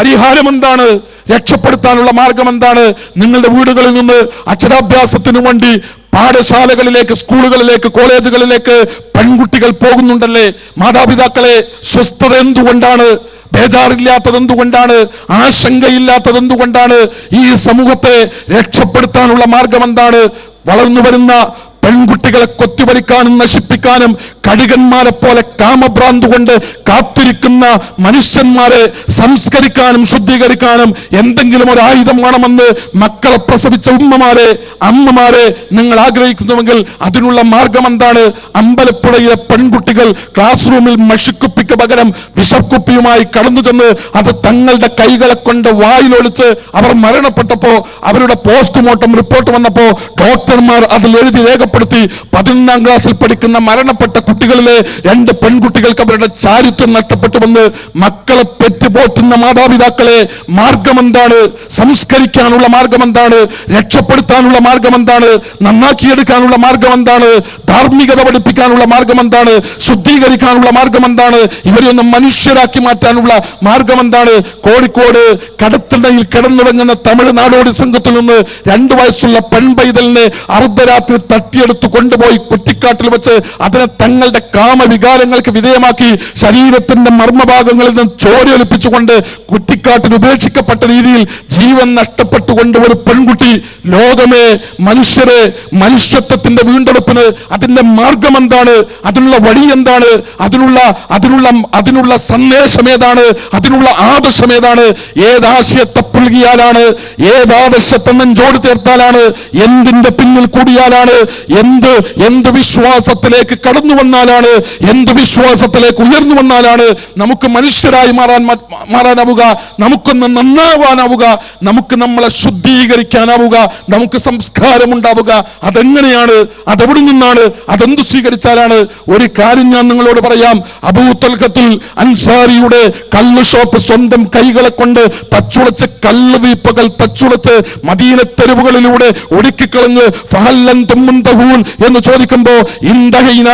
പരിഹാരം എന്താണ്? രക്ഷപ്പെടുത്താനുള്ള മാർഗം എന്താണ്? നിങ്ങളുടെ വീടുകളിൽ നിന്ന് അക്ഷരാഭ്യാസത്തിനു വേണ്ടി പാഠശാലകളിലേക്ക്, സ്കൂളുകളിലേക്ക്, കോളേജുകളിലേക്ക് പെൺകുട്ടികൾ പോകുന്നുണ്ടല്ലേ? മാതാപിതാക്കളെ, സ്വസ്ഥത എന്തുകൊണ്ടാണ്? ബേജാറില്ലാത്തത് എന്തുകൊണ്ടാണ്? ആശങ്കയില്ലാത്തത് എന്തുകൊണ്ടാണ്? ഈ സമൂഹത്തെ രക്ഷപ്പെടുത്താനുള്ള മാർഗം എന്താണ്? വളർന്നു വരുന്ന പെൺകുട്ടികളെ കൊത്തിവലിക്കാനും നശിപ്പിക്കാനും കടികന്മാരെ പോലെ കാമഭ്രാന്ത് കൊണ്ട് കാത്തിരിക്കുന്ന മനുഷ്യന്മാരെ സംസ്കരിക്കാനും ശുദ്ധീകരിക്കാനും എന്തെങ്കിലും ഒരു ആയുധം വേണമെന്ന് മക്കളെ പ്രസവിച്ച ഉമ്മമാരെ, അമ്മമാരെ നിങ്ങൾ ആഗ്രഹിക്കുന്നുവെങ്കിൽ അതിനുള്ള മാർഗം എന്താണ്? അമ്പലപ്പുഴയിലെ പെൺകുട്ടികൾ ക്ലാസ് റൂമിൽ മഷിക്കുപ്പിക്ക് പകരം വിഷക്കുപ്പിയുമായി കടന്നു ചെന്ന് അത് തങ്ങളുടെ കൈകളെ കൊണ്ട് വായിലൊളിച്ച് അവർ മരണപ്പെട്ടപ്പോ അവരുടെ പോസ്റ്റ്മോർട്ടം റിപ്പോർട്ട് വന്നപ്പോ ഡോക്ടർമാർ അതിൽ എഴുതി രേഖപ്പെടുത്തി 11ാം ക്ലാസ്സിൽ പഠിക്കുന്ന മരണപ്പെട്ട കുട്ടികളിലെ 2 പെൺകുട്ടികൾക്ക് അവരുടെ ചാരിത്രം നഷ്ടപ്പെട്ടുവെന്ന്. മക്കളെ പെറ്റുപോറ്റുന്ന മാതാപിതാക്കളെ, മാർഗം എന്താണ്? സംസ്കരിക്കാനുള്ള മാർഗം എന്താണ്? രക്ഷപ്പെടുത്താനുള്ള മാർഗം എന്താണ്? നന്നാക്കിയെടുക്കാനുള്ള മാർഗം എന്താണ്? ധാർമ്മികത പഠിപ്പിക്കാനുള്ള മാർഗം എന്താണ്? ശുദ്ധീകരിക്കാനുള്ള മാർഗം എന്താണ്? ഇവരെയൊന്നും മനുഷ്യരാക്കി മാറ്റാനുള്ള മാർഗം എന്താണ്? കോഴിക്കോട് കടത്തണയിൽ കിടന്നുടങ്ങുന്ന തമിഴ് നാടോടി സംഘത്തിൽ നിന്ന് 2 വയസ്സുള്ള പെൺപൈതലിനെ അർദ്ധരാത്രി തട്ടിയെടുത്ത് കൊണ്ടുപോയി കുറ്റിക്കാട്ടിൽ വെച്ച് അതിനെ തങ്ങളുടെ കാമവികാരങ്ങൾക്ക് വിധേയമാക്കി ശരീരത്തിന്റെ മർമ്മഭാഗങ്ങളിൽ നിന്ന് ചോരയൊലിപ്പിച്ചുകൊണ്ട് കുറ്റിക്കാട്ടിൽ ഉപേക്ഷിക്കപ്പെട്ട രീതിയിൽ ജീവൻ നഷ്ടപ്പെട്ടുകൊണ്ട് ഒരു പെൺകുട്ടി. ലോകമേ, മനുഷ്യരെ, മനുഷ്യത്വത്തിന്റെ വീണ്ടെടുപ്പിന് അതിന്റെ മാർഗം എന്താണ്? അതിനുള്ള വഴി എന്താണ്? അതിനുള്ള സന്ദേശം ഏതാണ്? അതിനുള്ള ആദർശം ഏതാണ്? ഏതാശയത്തെ പുൽകിയാലാണ്? ഏതാദർശത്തെ നെഞ്ചോട് ചേർത്താലാണ്? എന്തിന്റെ പിന്നിൽ കൂടിയാലാണ്? എന്ത് വിശ്വാസത്തിലേക്ക് കടന്നു വന്നാലാണ്? എന്ത് വിശ്വാസത്തിലേക്ക് ഉയർന്നു വന്നാലാണ് നമുക്ക് മനുഷ്യരായി മാറാനാവുക? നമുക്കൊന്ന് നന്നാവാനാവുക? നമുക്ക് നമ്മളെ ശുദ്ധീകരിക്കാനാവുക? നമുക്ക് സംസ്കാരം ഉണ്ടാവുക? അതെങ്ങനെയാണ്? അതെവിടെ നിന്നാണ്? അതെന്ത് സ്വീകരിച്ചാലാണ്? ഒരു കാര്യം ഞാൻ നിങ്ങളോട് പറയാം. അബൂ തൽഖത്തുൽ അൻസാരിയുടെ കള്ള് ഷോപ്പ് സ്വന്തം കൈകളെ കൊണ്ട് തച്ചുളച്ച്, കള്ള് വീപ്പകൾ തച്ചുളച്ച് മദീന തെരുവുകളിലൂടെ ഒടുക്കിക്കളഞ്ഞ് ഫഹല്ലൻതും മുന്തഹൂൻ എന്ന് ചോദിക്കുമ്പോ ഇന്തഹൈന,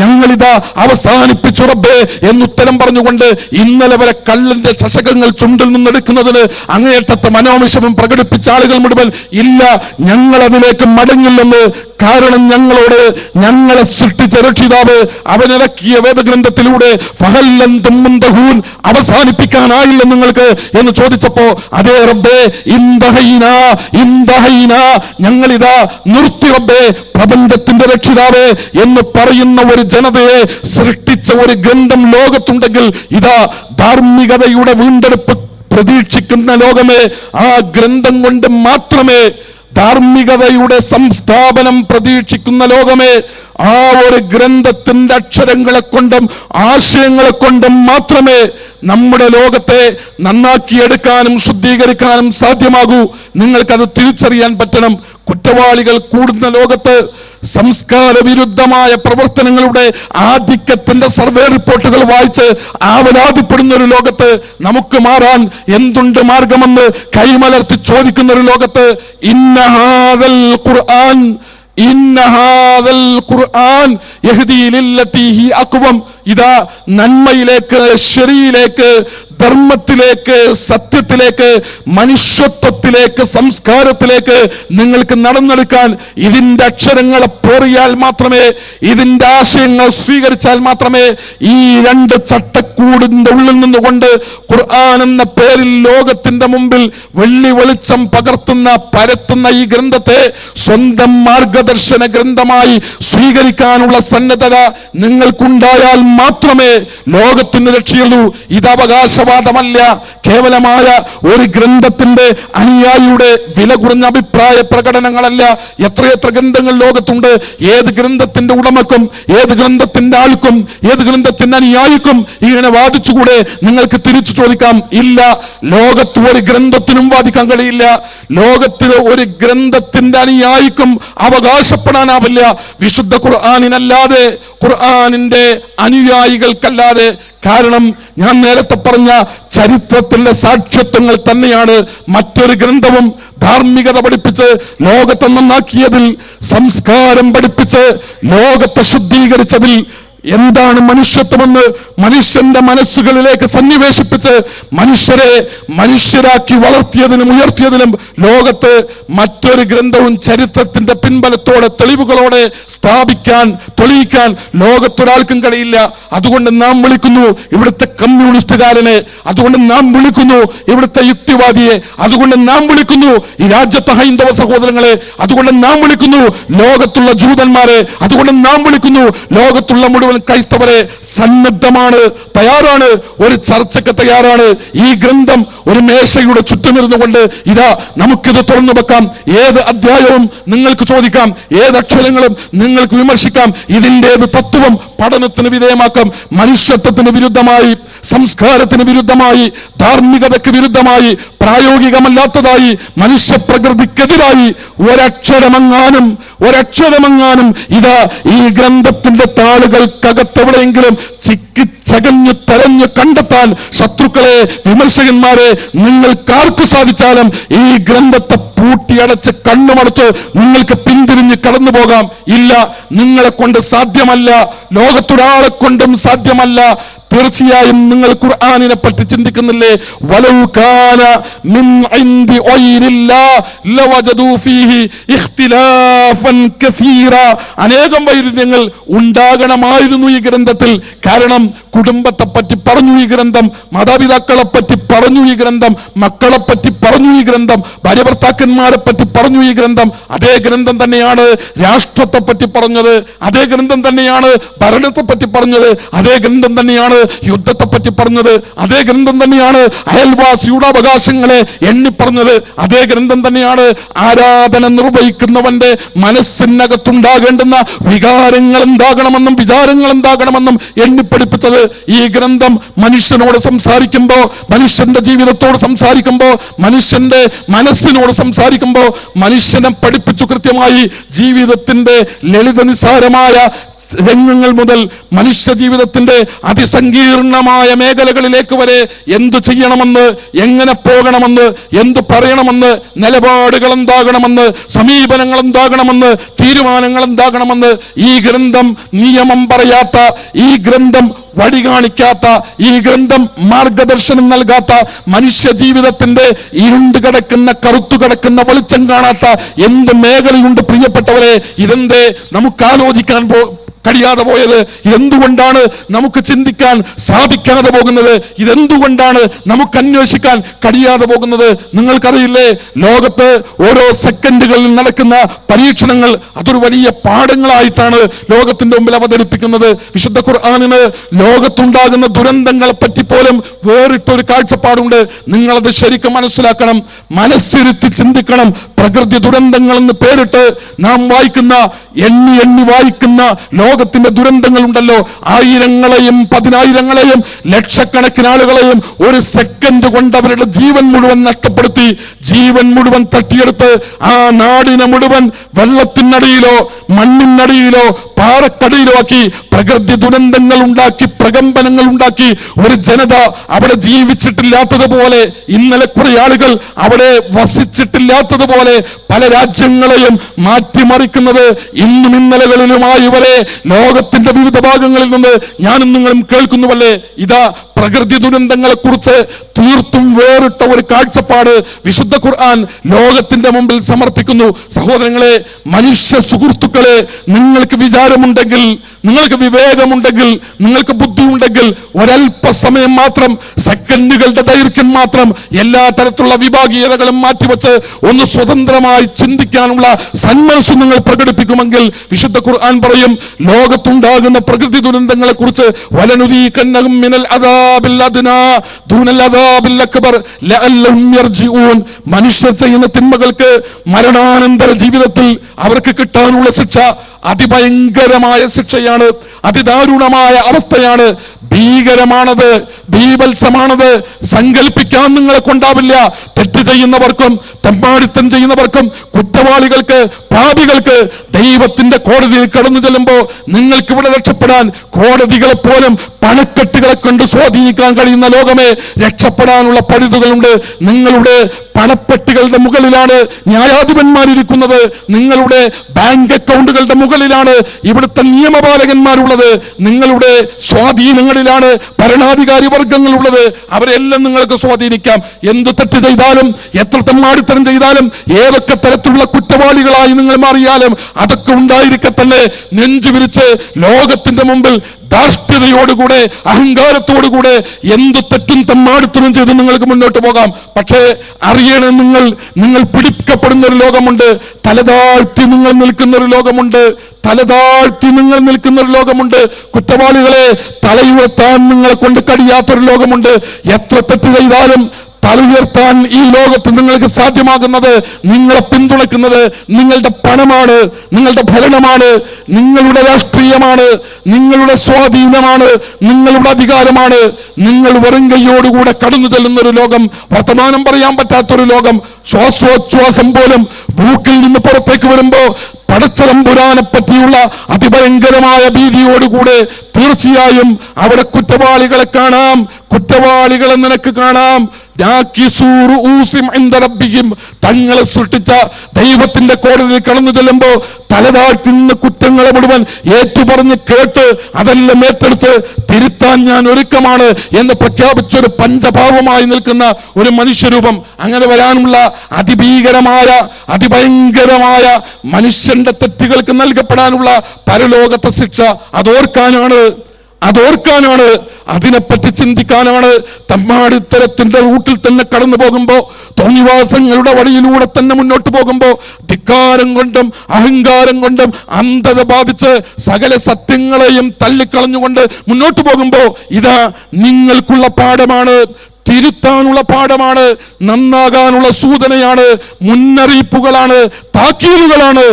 ഞങ്ങളിതാ അവസാനിപ്പിച്ചു റബ്ബേ എന്നുത്തരം പറഞ്ഞുകൊണ്ട് ഇന്നലെ വരെ കള്ളിന്റെ ചഷകങ്ങൾ ചുണ്ടിൽ നിന്നെടുക്കുന്നതിന് അങ്ങേയറ്റത്തെ മനോവിഷമം പ്രകടിപ്പിച്ച ആളുകൾ മുഴുവൻ ഇല്ല, ഞങ്ങൾ അതിലേക്ക് മടങ്ങില്ലെന്ന്. കാരണം ഞങ്ങളെ സൃഷ്ടിച്ച രക്ഷിതാവ് അവനിറക്കിയ വേദഗ്രന്ഥത്തിലൂടെ ഫഹല്ലൻതും മുന്തഹൂൻ അവസാനിപ്പിക്കാനായില്ല നിങ്ങൾക്ക് എന്ന് ചോദിച്ചപ്പോ അതേ റബ്ബേ, ഇന്തഹൈന, ഞങ്ങളിതാ നിർത്തി റബ്ബേ. പ്രപഞ്ചത്തിന്റെ രക്ഷിതാവേ എന്ന് പറയുന്ന ഒരു ജനതയെ സൃഷ്ടിച്ച ഒരു ഗ്രന്ഥം ലോകത്തുണ്ടെങ്കിൽ ഇതാ ധാർമ്മികതയുടെ വീണ്ടെടുപ്പ് പ്രതീക്ഷിക്കുന്ന ലോകമേ, ആ ഗ്രന്ഥം കൊണ്ട് മാത്രമേ, ധാർമ്മികതയുടെ സംസ്ഥാപനം പ്രതീക്ഷിക്കുന്ന ലോകമേ, ആ ഒരു ഗ്രന്ഥത്തിന്റെ അക്ഷരങ്ങളെ കൊണ്ടും ആശയങ്ങളെ കൊണ്ടും മാത്രമേ നമ്മുടെ ലോകത്തെ നന്നാക്കിയെടുക്കാനും ശുദ്ധീകരിക്കാനും സാധ്യമാകൂ. നിങ്ങൾക്കത് തിരിച്ചറിയാൻ പറ്റണം. കുറ്റവാളികൾ കൂടുന്ന ലോകത്ത്, സംസ്കാര വിരുദ്ധമായ പ്രവർത്തനങ്ങളുടെ ആധിക്യത്തിന്റെ സർവേ റിപ്പോർട്ടുകൾ വായിച്ച് ആവലാതിപ്പെടുന്ന ഒരു ലോകത്ത് നമുക്ക് മാറാൻ എന്തുണ്ട് മാർഗമെന്ന് കൈമലർത്തി ചോദിക്കുന്ന ഒരു ലോകത്ത് ഇന്നഹാദൽ ഖുർആൻ യഹ്ദീ ലില്ലതീ ഹി അഖ്വം. ഇതാ നന്മയിലേക്ക്, ശരിയിലേക്ക്, ധർമ്മത്തിലേക്ക്, സത്യത്തിലേക്ക്, മനുഷ്യത്വത്തിലേക്ക്, സംസ്കാരത്തിലേക്ക് നിങ്ങൾക്ക് നടന്നെടുക്കാൻ ഇതിന്റെ അക്ഷരങ്ങളെ പേറിയാൽ മാത്രമേ, ഇതിന്റെ ആശയങ്ങൾ സ്വീകരിച്ചാൽ മാത്രമേ ഈ 2 ചട്ടക്കൂടിന്റെ ഉള്ളിൽ നിന്നുകൊണ്ട് ഖുർആൻ എന്ന പേരിൽ ലോകത്തിന്റെ മുമ്പിൽ വെള്ളി വെളിച്ചം പരത്തുന്ന ഈ ഗ്രന്ഥത്തെ സ്വന്തം മാർഗദർശന ഗ്രന്ഥമായി സ്വീകരിക്കാനുള്ള സന്നദ്ധത നിങ്ങൾക്കുണ്ടായാൽ മാത്രമേ ലോകത്തിന് രക്ഷയുള്ളൂ. ഇത് അവകാശവാദമല്ല, കേവലമായ ഒരു ഗ്രന്ഥത്തിന്റെ അനുയായിയുടെ വില കുറഞ്ഞ അഭിപ്രായ പ്രകടനങ്ങളല്ല. എത്രയെത്ര ഗ്രന്ഥങ്ങൾ ലോകത്തുണ്ട്. ഏത് ഗ്രന്ഥത്തിന്റെ ഉടമക്കും, ഏത് ഗ്രന്ഥത്തിന്റെ ആൾക്കും, ഏത് ഗ്രന്ഥത്തിന്റെ അനുയായിക്കും ഇങ്ങനെ വാദിച്ചുകൂടെ? നിങ്ങൾക്ക് തിരിച്ചു ചോദിക്കാം, ഇല്ല, ലോകത്ത് ഒരു ഗ്രന്ഥത്തിനും വാദിക്കാൻ കഴിയില്ല. ലോകത്തിലെ ഒരു ഗ്രന്ഥത്തിന്റെ അനുയായിക്കും അവകാശപ്പെടാനാവില്ല. വിശുദ്ധ ഖുർആനിനല്ലാതെ, ഖുർആനിന്റെ അനുയായികൾക്കല്ലാതെ. കാരണം ഞാൻ നേരത്തെ പറഞ്ഞ ചരിത്രത്തിന്റെ സാക്ഷ്യത്വങ്ങൾ തന്നെയാണ് മറ്റൊരു ഗ്രന്ഥവും. ധാർമ്മികത പഠിപ്പിച്ച് ലോകത്തെ നന്നാക്കിയതിൽ, സംസ്കാരം പഠിപ്പിച്ച് ലോകത്തെ ശുദ്ധീകരിച്ചതിൽ, എന്താണ് മനുഷ്യത്വമെന്ന് മനുഷ്യന്റെ മനസ്സുകളിലേക്ക് സന്നിവേശിപ്പിച്ച് മനുഷ്യരെ മനുഷ്യരാക്കി വളർത്തിയതിനും ഉയർത്തിയതിനും ലോകത്ത് മറ്റൊരു ഗ്രന്ഥവും ചരിത്രത്തിന്റെ പിൻബലത്തോടെ തെളിവുകളോടെ തെളിയിക്കാൻ ലോകത്തൊരാൾക്കും കഴിയില്ല. അതുകൊണ്ട് നാം വിളിക്കുന്നു ഇവിടുത്തെ കമ്മ്യൂണിസ്റ്റുകാരനെ, അതുകൊണ്ട് നാം വിളിക്കുന്നു ഇവിടുത്തെ യുക്തിവാദിയെ, അതുകൊണ്ട് നാം വിളിക്കുന്നു ഈ രാജ്യത്തെ ഹൈന്ദവ സഹോദരങ്ങളെ, അതുകൊണ്ട് നാം വിളിക്കുന്നു ലോകത്തുള്ള ജൂതന്മാരെ, അതുകൊണ്ട് നാം വിളിക്കുന്നു ലോകത്തുള്ള മുഴുവൻ ക്രൈസ്തവരെ. സന്നദ്ധമാണ്, തയ്യാറാണ്, ഒരു ചർച്ചയ്ക്ക് തയ്യാറാണ്. ഈ ഗ്രന്ഥം ഒരു മേശയുടെ ചുറ്റുമിരുന്നു കൊണ്ട് ഇതാ നമുക്കിത് തുറന്നു വെക്കാം. ഏത് അധ്യായവും നിങ്ങൾക്ക് ചോദിക്കാം, ഏത് അക്ഷരങ്ങളും നിങ്ങൾക്ക് വിമർശിക്കാം. ഇതിൻ്റേത് തത്വം പഠനത്തിന് വിധേയമാക്കാം. മനുഷ്യത്വത്തിന് വിരുദ്ധമായി, സംസ്കാരത്തിന് വിരുദ്ധമായി, ധാർമ്മികതയ്ക്ക് വിരുദ്ധമായി, പ്രായോഗികമല്ലാത്തതായി, മനുഷ്യപ്രകൃതിക്കെതിരായി ഒരക്ഷരമെങ്ങാനും ഇതാ ഈ ഗ്രന്ഥത്തിന്റെ താളുകൾക്കകത്തെവിടെയെങ്കിലും ചകഞ്ഞു തെരഞ്ഞു കണ്ടെത്താൻ ശത്രുക്കളെ, വിമർശകന്മാരെ നിങ്ങൾക്കാർക്ക് സാധിച്ചാലും ഈ ഗ്രന്ഥത്തെ പൂട്ടിയടച്ച് കണ്ണുമടച്ച് നിങ്ങൾക്ക് പിന്തിരിഞ്ഞ് കടന്നു പോകാം. ഇല്ല, നിങ്ങളെ കൊണ്ട് സാധ്യമല്ല, ലോകത്തൊരാളെ കൊണ്ടും സാധ്യമല്ല. തീർച്ചയായും നിങ്ങൾ ഖുർആനിനെ പറ്റി ചിന്തിക്കുന്നില്ലേ? വലൗ കാന മിൻ ഇൻദി ഗൈരില്ലാഹ് ലവജദൂ ഫീഹി ഇഖ്തിലാഫൻ കസീറ. അനേകം വൈരുദ്ധ്യങ്ങൾ ഉണ്ടാകണമായിരുന്നു ഈ ഗ്രന്ഥത്തിൽ. കാരണം കുടുംബത്തെ പറ്റി പറഞ്ഞു ഈ ഗ്രന്ഥം, മാതാപിതാക്കളെ പറ്റി പറഞ്ഞു ഈ ഗ്രന്ഥം, മക്കളെ പറ്റി പറഞ്ഞു ഈ ഗ്രന്ഥം, ഭാര്യ ഭർത്താക്കന്മാരെ പറ്റി പറഞ്ഞു ഈ ഗ്രന്ഥം. അതേ ഗ്രന്ഥം തന്നെയാണ് രാഷ്ട്രത്തെ പറ്റി പറഞ്ഞത്, അതേ ഗ്രന്ഥം തന്നെയാണ് ഭരണത്തെ പറ്റി പറഞ്ഞത്, അതേ ഗ്രന്ഥം തന്നെയാണ് യുദ്ധത്തെ പറ്റി പറഞ്ഞത്, അതേ ഗ്രന്ഥം തന്നെയാണ് അയൽവാസിയുടെ അവകാശങ്ങളെ എണ്ണി പറഞ്ഞത്, അതേ ഗ്രന്ഥം തന്നെയാണ് ആരാധന നിർവഹിക്കുന്നവന്റെ മനസ്സിനകത്തുണ്ടാകേണ്ടുന്ന വികാരങ്ങൾ എന്താകണമെന്നും വിചാരങ്ങൾ എന്താകണമെന്നും എണ്ണിപ്പഠിപ്പിച്ചത്. ഈ ഗ്രന്ഥം മനുഷ്യനോട് സംസാരിക്കുമ്പോ, മനുഷ്യന്റെ ജീവിതത്തോട് സംസാരിക്കുമ്പോ, മനുഷ്യന്റെ മനസ്സിനോട് സംസാരിക്കുമ്പോ മനുഷ്യനെ പഠിപ്പിച്ചു കൃത്യമായി ജീവിതത്തിന്റെ ലളിത നിസ്സാരമായ രംഗങ്ങൾ മുതൽ മനുഷ്യ ജീവിതത്തിന്റെ അതിസങ്കീർണമായ മേഖലകളിലേക്ക് വരെ എന്തു ചെയ്യണമെന്ന്, എങ്ങനെ പോകണമെന്ന്, എന്തു പറയണമെന്ന്, നിലപാടുകൾ എന്താകണമെന്ന്, സമീപനങ്ങൾ എന്താകണമെന്ന്, തീരുമാനങ്ങൾ എന്താകണമെന്ന് ഈ ഗ്രന്ഥം നിയമം പറയാത്ത, ഈ ഗ്രന്ഥം വഴി കാണിക്കാത്ത, ഈ ഗ്രന്ഥം മാർഗദർശനം നൽകാത്ത, മനുഷ്യ ജീവിതത്തിന്റെ ഇരുണ്ട് കിടക്കുന്ന, കറുത്തു കിടക്കുന്ന, വെളിച്ചം കാണാത്ത എന്ത് മേഖലയുണ്ട് പ്രിയപ്പെട്ടവരെ? ഇതെന്തേ നമുക്ക് ആലോചിക്കാൻ കഴിയാതെ പോയത്? ഇതെന്തുകൊണ്ടാണ് നമുക്ക് ചിന്തിക്കാൻ സാധിക്കാതെ പോകുന്നത്? ഇതെന്തുകൊണ്ടാണ് നമുക്ക് അന്വേഷിക്കാൻ കഴിയാതെ പോകുന്നത്? നിങ്ങൾക്കറിയില്ലേ, ലോകത്ത് ഓരോ സെക്കൻഡുകളിൽ നടക്കുന്ന പരീക്ഷണങ്ങൾ അതൊരു വലിയ പാഠങ്ങളായിട്ടാണ് ലോകത്തിന്റെ മുമ്പിൽ അവതരിപ്പിക്കുന്നത്. വിശുദ്ധ ഖുർആനിന് ലോകത്തുണ്ടാകുന്ന ദുരന്തങ്ങളെ പറ്റി പോലും വേറിട്ടൊരു കാഴ്ചപ്പാടുണ്ട്. നിങ്ങളത് ശരിക്കും മനസ്സിലാക്കണം, മനസ്സിരുത്തി ചിന്തിക്കണം. പ്രകൃതി ദുരന്തങ്ങൾ എന്ന് പേരിട്ട് നാം വായിക്കുന്ന, എണ്ണി വായിക്കുന്ന ലോകത്തിന്റെ ദുരന്തങ്ങൾ ഉണ്ടല്ലോ, ആയിരങ്ങളെയും പതിനായിരങ്ങളെയും ലക്ഷക്കണക്കിന് ആളുകളെയും ഒരു സെക്കൻഡ് കൊണ്ട് അവരുടെ ജീവൻ മുഴുവൻ നഷ്ടപ്പെടുത്തി, ജീവൻ മുഴുവൻ തട്ടിയെടുത്ത് ആ നാടിനെ മുഴുവൻ വെള്ളത്തിനടിയിലോ മണ്ണിനടിയിലോ പാറക്കടിയിലോ ആക്കി പ്രകൃതി ദുരന്തങ്ങൾ ഉണ്ടാക്കി, പ്രകമ്പനങ്ങൾ ഉണ്ടാക്കി. ഒരു ജനത അവിടെ ജീവിച്ചിട്ടില്ലാത്തതുപോലെ, ഇന്നലെ കുറെ ആളുകൾ അവിടെ വസിച്ചിട്ടില്ലാത്തതുപോലെ പല രാജ്യങ്ങളെയും മാറ്റിമറിക്കുന്നത് ഇന്നും ഇന്നലകളിലുമായി വരെ ലോകത്തിന്റെ വിവിധ ഭാഗങ്ങളിൽ നിന്ന് ഞാനും നിങ്ങളും കേൾക്കുന്നുവല്ലേ? ഇതാ പ്രകൃതി ദുരന്തങ്ങളെ കുറിച്ച് തീർത്തും വേറിട്ട ഒരു കാഴ്ചപ്പാട് വിശുദ്ധ ഖുർആൻ ലോകത്തിന്റെ മുമ്പിൽ സമർപ്പിക്കുന്നു. സഹോദരങ്ങളെ, മനുഷ്യ സുഹൃത്തുക്കളെ, നിങ്ങൾക്ക് വിചാരമുണ്ടെങ്കിൽ, നിങ്ങൾക്ക് വിവേകമുണ്ടെങ്കിൽ, നിങ്ങൾക്ക് ബുദ്ധിയുണ്ടെങ്കിൽ ഒരല്പസമയം മാത്രം, സെക്കൻഡുകളുടെ ദൈർഘ്യം മാത്രം എല്ലാ തരത്തിലുള്ള വിഭാഗീയതകളും മാറ്റിവെച്ച് ഒന്ന് സ്വതന്ത്രമായി ചിന്തിക്കാനുള്ള സന്മനസ്സ് നിങ്ങൾ പ്രകടിപ്പിക്കുമെങ്കിൽ വിശുദ്ധ ഖുർആൻ പറയും, ലോകത്തുണ്ടാകുന്ന പ്രകൃതി ദുരന്തങ്ങളെ കുറിച്ച് വലനുദീകന്നഹും മിനൽ അദാബിൽ അദ്നാ ദൂനൽ അദാബിൽ അക്ബർ ലഅല്ലഹും യർജിഊൻ. മനുഷ്യർ ചെയ്യുന്ന തിന്മകൾക്ക് മരണാനന്തര ജീവിതത്തിൽ അവർക്ക് കിട്ടാനുള്ള ശിക്ഷ അതിഭയങ്കരമായ ശിക്ഷയാണ്, അതിദാരുണമായ അവസ്ഥയാണ്, ഭീകരമാണത്, ബീഭത്സമാണത്. സങ്കല്പിക്കാൻ നിങ്ങളെ കൊണ്ടാവില്ല. തെറ്റ് ചെയ്യുന്നവർക്കും തെമ്മാടിത്തം ചെയ്യുന്നവർക്കും കുറ്റവാളികൾക്ക് പാപികൾക്ക് ദൈവത്തിന്റെ കോടതിയിൽ കടന്നു ചെല്ലുമ്പോൾ നിങ്ങൾക്ക് ഇവിടെ രക്ഷപ്പെടാൻ കോടതികളെ പോലും പണക്കെട്ടുകളെ കൊണ്ട് സ്വാധീനിക്കാൻ കഴിയുന്ന ലോകമേ, രക്ഷപ്പെടാനുള്ള പഴുതുകളുണ്ട്. നിങ്ങളുടെ പണപ്പെട്ടികളുടെ മുകളിലാണ് ന്യായാധിപന്മാരിരിക്കുന്നത്, നിങ്ങളുടെ ബാങ്ക് അക്കൗണ്ടുകളുടെ മുകളിലാണ് ഇവിടുത്തെ നിയമപാലകന്മാരുള്ളത്, നിങ്ങളുടെ സ്വാധീനങ്ങളിലാണ് ഭരണാധികാരി വർഗങ്ങളുള്ളത്. അവരെല്ലാം നിങ്ങൾക്ക് സ്വാധീനിക്കാം. എന്ത് തെറ്റ് ചെയ്താലും, എത്ര തെമ്മാടിത്തരം ചെയ്താലും, ഏതൊക്കെ തരത്തിലുള്ള കുറ്റവാളികളായി നിങ്ങൾ മാറിയാലും അതൊക്കെ ഉണ്ടായിരിക്കെ തന്നെ നെഞ്ചു വിരിച്ച് ലോകത്തിന്റെ മുമ്പിൽ ധാർഷ്ട്യതയോടുകൂടെ അഹങ്കാരത്തോടുകൂടെ എന്ത് തെറ്റും തെമ്മാടിത്തരം ചെയ്ത് നിങ്ങൾക്ക് മുന്നോട്ട് പോകാം. പക്ഷേ അറിയണം, നിങ്ങൾ പിടിക്കപ്പെടുന്ന ഒരു ലോകമുണ്ട്, തലതാഴ്ത്തി നിങ്ങൾ നിൽക്കുന്ന ഒരു ലോകമുണ്ട്, തലതാഴ്ത്തി നിങ്ങൾ നിൽക്കുന്ന ഒരു ലോകമുണ്ട്. കുറ്റവാളികളെ തലയുയർത്താൻ നിങ്ങളെ കൊണ്ട് കഴിയാത്തൊരു ലോകമുണ്ട്. എത്ര തെറ്റ് ചെയ്താലും തലയുയർത്താൻ ഈ ലോകത്ത് നിങ്ങൾക്ക് സാധ്യമാകുന്നത്, നിങ്ങളെ പിന്തുണയ്ക്കുന്നത് നിങ്ങളുടെ പണമാണ്, നിങ്ങളുടെ ഭരണമാണ്, നിങ്ങളുടെ രാഷ്ട്രീയമാണ്, നിങ്ങളുടെ സ്വാധീനമാണ്, നിങ്ങളുടെ അധികാരമാണ്. നിങ്ങൾ വെറും കൈയോടുകൂടെ കടന്നു ചെല്ലുന്ന ഒരു ലോകം, വർത്തമാനം പറയാൻ പറ്റാത്തൊരു ലോകം, ശ്വാസോച്ഛ്വാസം പോലും മൂക്കിൽ നിന്ന് പുറത്തേക്ക് വരുമ്പോ പടച്ചതമ്പുരാനെ പറ്റിയുള്ള അതിഭയങ്കരമായ ഭീതിയോടുകൂടെ തീർച്ചയായും അവിടെ കുറ്റവാളികളെ കാണാം, കുറ്റവാളികളെ നിനക്ക് കാണാം. തങ്ങളെ സൃഷ്ടിച്ച ദൈവത്തിന്റെ കോടതിയിൽ കടന്നു ചെല്ലുമ്പോ തലതാഴ്ത്തി നിന്ന് കുറ്റങ്ങളെ മുഴുവൻ ഏറ്റുപറഞ്ഞ് കേട്ട് അതെല്ലാം ഏറ്റെടുത്ത് തിരുത്താൻ ഞാൻ ഒരുക്കമാണ് എന്ന് പ്രഖ്യാപിച്ചൊരു പഞ്ചഭാവമായി നിൽക്കുന്ന ഒരു മനുഷ്യരൂപം. അങ്ങനെ വരാനുള്ള അതിഭീകരമായ അതിഭയങ്കരമായ മനുഷ്യന്റെ തെറ്റുകൾക്ക് നൽകപ്പെടാനുള്ള പരലോകത്തെ ശിക്ഷ അതോർക്കാനാണ്, അതിനെപ്പറ്റി ചിന്തിക്കാനാണ്. തമ്മാടിത്തരത്തിന്റെ റൂട്ടിൽ തന്നെ കടന്നു പോകുമ്പോ, തോന്നിവാസങ്ങളുടെ വഴിയിലൂടെ തന്നെ മുന്നോട്ട് പോകുമ്പോ, ധിക്കാരം കൊണ്ടും അഹങ്കാരം കൊണ്ടും അന്ധത ബാധിച്ച് സകല സത്യങ്ങളെയും തള്ളിക്കളഞ്ഞുകൊണ്ട് മുന്നോട്ട് പോകുമ്പോ ഇതാ നിങ്ങൾക്കുള്ള പാഠമാണ്, തിരുത്താനുള്ള പാഠമാണ്, നന്നാകാനുള്ള സൂചനയാണ്, മുന്നറിയിപ്പുകളാണ്, താക്കീതുകളാണ്.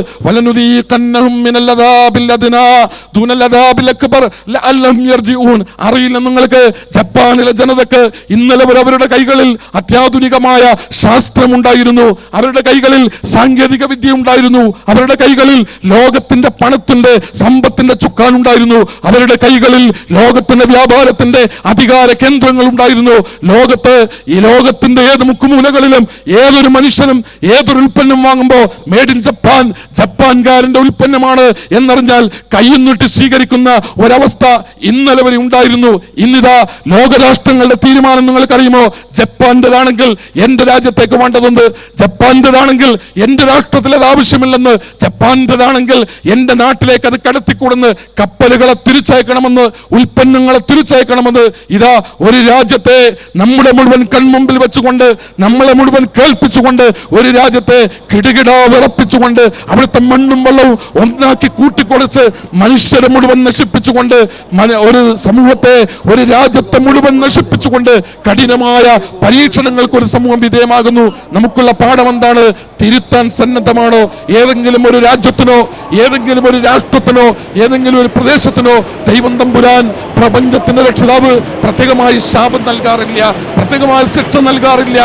അറിയില്ല നിങ്ങൾക്ക്, ജപ്പാനിലെ ജനതക്ക് ഇന്നലെ അവരുടെ കൈകളിൽ അത്യാധുനികമായ ശാസ്ത്രമുണ്ടായിരുന്നു, അവരുടെ കൈകളിൽ സാങ്കേതിക വിദ്യ ഉണ്ടായിരുന്നു, അവരുടെ കൈകളിൽ ലോകത്തിന്റെ പണത്തിന്റെ സമ്പത്തിന്റെ ചുക്കാനുണ്ടായിരുന്നു, അവരുടെ കൈകളിൽ ലോകത്തിന്റെ വ്യാപാരത്തിന്റെ അധികാര കേന്ദ്രങ്ങൾ ഉണ്ടായിരുന്നു. ഈ ലോകത്തിന്റെ ഏത് മുക്കുമൂലകളിലും ഏതൊരു മനുഷ്യനും ഏതൊരു ഉൽപ്പന്നം വാങ്ങുമ്പോൾ മേഡ് ഇൻ ജപ്പാൻ, ജപ്പാൻകാരന്റെ ഉൽപ്പന്നമാണ് എന്നറിഞ്ഞാൽ കയ്യിൽ നീട്ടി സ്വീകരിക്കുന്ന ഒരവസ്ഥ ഇന്നലെ വരെ ഉണ്ടായിരുന്നു. ഇന്നിതാ ലോകരാഷ്ട്രങ്ങളുടെ തീരുമാനം നിങ്ങൾക്കറിയുമോ? ജപ്പാന്റേതാണെങ്കിൽ എന്റെ രാജ്യത്തേക്ക് വേണ്ടതുണ്ട്, ജപ്പാന്റേതാണെങ്കിൽ എന്റെ രാഷ്ട്രത്തിൽ അത് ആവശ്യമില്ലെന്ന്, ജപ്പാന്റേതാണെങ്കിൽ എന്റെ നാട്ടിലേക്ക് അത് കടത്തിക്കൂടുന്ന്, കപ്പലുകളെ തിരിച്ചയക്കണമെന്ന്, ഉൽപ്പന്നങ്ങളെ തിരിച്ചയക്കണമെന്ന്. ഇതാ ഒരു രാജ്യത്തെ നമ്മുടെ മുഴുവൻ കൺമുമ്പിൽ വെച്ചുകൊണ്ട്, നമ്മളെ മുഴുവൻ കേൾപ്പിച്ചുകൊണ്ട്, ഒരു രാജ്യത്തെ കിടുകിടാ വിറപ്പിച്ചുകൊണ്ട്, അവിടുത്തെ മണ്ണും വെള്ളവും ഒന്നാക്കി കൂട്ടിക്കൊടുത്ത് മനുഷ്യരെ മുഴുവൻ നശിപ്പിച്ചുകൊണ്ട്, ഒരു സമൂഹത്തെ, ഒരു രാജ്യത്തെ മുഴുവൻ നശിപ്പിച്ചുകൊണ്ട് കഠിനമായ പരീക്ഷണങ്ങൾക്ക് ഒരു സമൂഹം വിധേയമാകുന്നു. നമുക്കുള്ള പാഠം എന്താണ്? തിരുത്താൻ സന്നദ്ധമാണോ? ഏതെങ്കിലും ഒരു രാജ്യത്തിനോ ഏതെങ്കിലും ഒരു രാഷ്ട്രത്തിനോ ഏതെങ്കിലും ഒരു പ്രദേശത്തിനോ ദൈവം തമ്പുരാൻ പ്രപഞ്ചത്തിന്റെ രക്ഷിതാവ് പ്രത്യേകമായി ശാപം നൽകാറില്ല, പ്രത്യേകമായ ശിക്ഷ നൽകാറില്ല.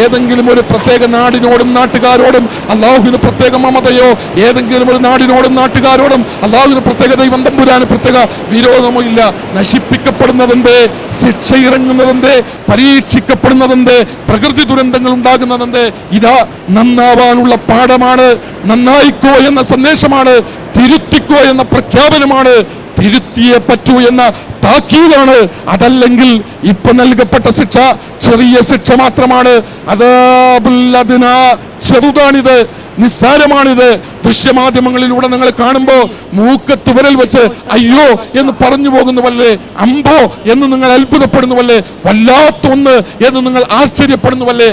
ഏതെങ്കിലും ഒരു പ്രത്യേക നാടിനോടും നാട്ടുകാരോടും അള്ളാഹുവിന് പ്രത്യേക മമതയോ, ഏതെങ്കിലും ഒരു നാടിനോടും നാട്ടുകാരോടും അള്ളാഹുവിന് പ്രത്യേക ദൈവം തമ്പുരാന് പ്രത്യേക വിരോധമോ ഇല്ല. നശിപ്പിക്കപ്പെടുന്നതെന്തേ? ശിക്ഷ ഇറങ്ങുന്നതെന്തേ? പരീക്ഷിക്കപ്പെടുന്നതെന്തേ? പ്രകൃതി ദുരന്തങ്ങൾ ഉണ്ടാകുന്നതെന്തേ? ഇതാ നന്നാവാനുള്ള പാഠമാണ്, നന്നായിക്കോ എന്ന സന്ദേശമാണ്, തിരുത്തിക്കോ എന്ന പ്രഖ്യാപനമാണ്, തിരുത്തിയേ പറ്റൂ എന്ന താക്കീതാണ്. അതല്ലെങ്കിൽ ഇപ്പൊ നൽകപ്പെട്ട ശിക്ഷ ചെറിയ ശിക്ഷ മാത്രമാണ്. ചെറുതാണിത്, നിസ്സാരമാണിത്. ദൃശ്യമാധ്യമങ്ങളിലൂടെ നിങ്ങൾ കാണുമ്പോ മൂക്കത്ത് വിരൽ വെച്ച് അയ്യോ എന്ന് പറഞ്ഞു പോകുന്നുവല്ലേ, അമ്പോ എന്ന് നിങ്ങൾ അത്ഭുതപ്പെടുന്നുവല്ലേ, വല്ലാത്തൊന്ന് എന്ന് നിങ്ങൾ ആശ്ചര്യപ്പെടുന്നുവല്ലേ.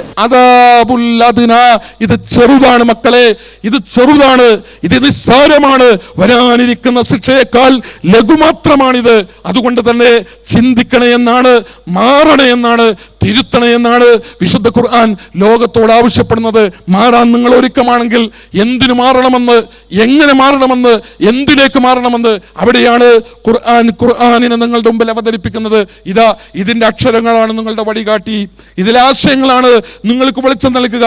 ഇത് ചെറുതാണ് മക്കളെ, ഇത് ചെറുതാണ്, ഇത് നിസ്സാരമാണ്. വരാനിരിക്കുന്ന ശിക്ഷയേക്കാൾ ലഘുമാത്രമാണിത്. അതുകൊണ്ട് തന്നെ ചിന്തിക്കണേ എന്നാണ്, മാറണേ എന്നാണ്, തിരുത്തണേ എന്നാണ് വിശുദ്ധ ഖുർആൻ ലോകത്തോട് ആവശ്യപ്പെടുന്നത്. മാറാൻ നിങ്ങൾ ഒരുക്കമാണെങ്കിൽ എന്തിനു മാറണമെന്ന്, എങ്ങനെ മാറണമെന്ന്, എന്തിലേക്ക് മാറണമെന്ന് അവിടെയാണ് ഖുർആനിനെ നിങ്ങളുടെ മുമ്പിൽ അവതരിപ്പിക്കുന്നത്. ഇതാ ഇതിന്റെ അക്ഷരങ്ങളാണ് നിങ്ങളുടെ വഴികാട്ടി, ഇതിലെ ആശയങ്ങളാണ് നിങ്ങൾക്ക് വെളിച്ചം നൽകുക.